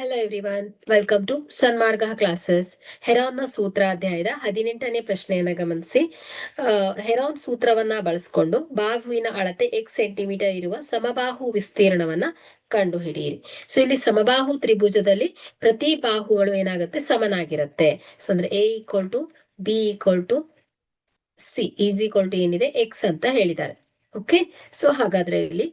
Hello everyone, welcome to Sanmarga classes. ಹೆರಾನ್ನ ಸೂತ್ರ ಅಧ್ಯಾಯದ 18ನೇ ಪ್ರಶ್ನೆಯನ್ನ ಗಮನಿಸಿ. ಹೆರಾನ್ ಸೂತ್ರವನ್ನ ಬಳಸಿಕೊಂಡು ಬಾಹುವಿನ ಅಳತೆ ಎಕ್ಸ್ ಸೆಂಟಿಮೀಟರ್ ಇರುವ ಸಮಬಾಹು ವಿಸ್ತೀರ್ಣವನ್ನ ಕಂಡು ಹಿಡಿಯಿರಿ. ಸೊ ಇಲ್ಲಿ ಸಮಬಾಹು ತ್ರಿಭುಜದಲ್ಲಿ ಪ್ರತಿ ಬಾಹುಗಳು ಏನಾಗುತ್ತೆ, ಸಮನಾಗಿರುತ್ತೆ. ಸೊ ಅಂದ್ರೆ A equal to B equal to C is equal to ಏನಿದೆ ಎಕ್ಸ್ ಅಂತ ಹೇಳಿದ್ದಾರೆ. ಓಕೆ, ಸೊ ಹಾಗಾದ್ರೆ ಇಲ್ಲಿ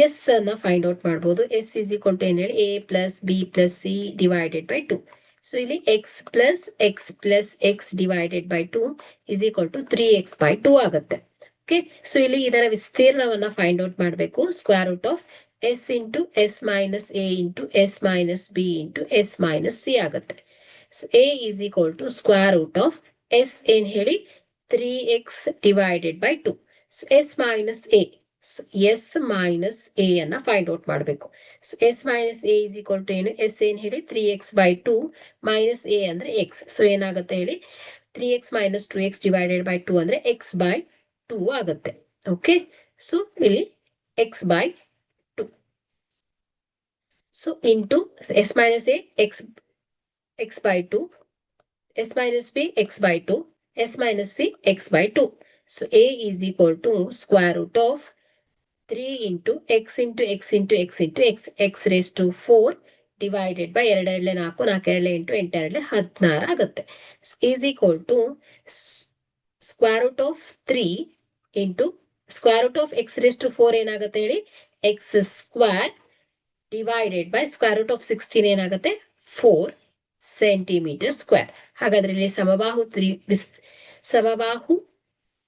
ಎಸ್ ಅನ್ನ ಫೈಂಡ್ ಔಟ್ ಮಾಡಬಹುದು. ಎಸ್ ಇಸ್ ಈಕ್ವಲ್ ಟು ಏನ್ ಹೇಳಿ, A plus B plus C divided by 2. So ಇಲ್ಲಿ X plus X divided by 2 is equal to 3x/2 ಆಗುತ್ತೆ. ಓಕೆ, ಸೊ ಇಲ್ಲಿ ಇದರ ವಿಸ್ತೀರ್ಣವನ್ನ ಫೈಂಡ್ ಔಟ್ ಮಾಡಬೇಕು. Square root of S into S minus A into S minus B into S minus C ಆಗುತ್ತೆ. So A is equal to square root of S ಏನ್ ಹೇಳಿ 3x divided by 2. So S minus A, S minus A ಅನ್ನ find out ಮಾಡಬೇಕು. So S minus A is equal to ಏನು, S ಏನ್ ಹೇಳಿ 3x/2 minus A ಅಂದ್ರೆ X. So ಏನಾಗುತ್ತೆ ಹೇಳಿ, 3x minus 2x divided by 2 ಅಂದ್ರೆ x/2 ಆಗುತ್ತೆ. ಓಕೆ, ಸೊ ಇಲ್ಲಿ x/2. So into S minus A x/2, S minus B x/2, S minus C x/2. So A is equal to square root of 3 into X into X into X into X, X raise to 4 divided by 2 2 4, 4 2 8, 8 2 16 ಆಗುತ್ತೆ. Is equal to square root of 3 into square root of X raise to 4 ಏನಾಗುತ್ತೆ ಹೇಳಿ, X square divided by square root of 16 ಏನಾಗುತ್ತೆ 4 centimetre square. ಹಾಗಾದ್ರೆ ಇಲ್ಲಿ ಸಮಬಾಹು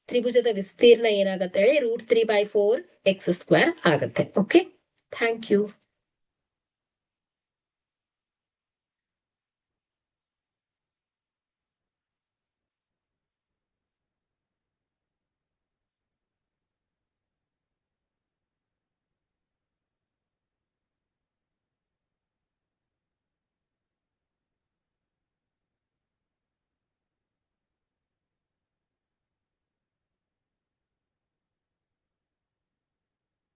ತ್ರಿಭುಜದ ವಿಸ್ತೀರ್ಣ ಏನಾಗುತ್ತೆ ಹೇಳಿ √3/4 x² ಆಗುತ್ತೆ. Okay, thank you.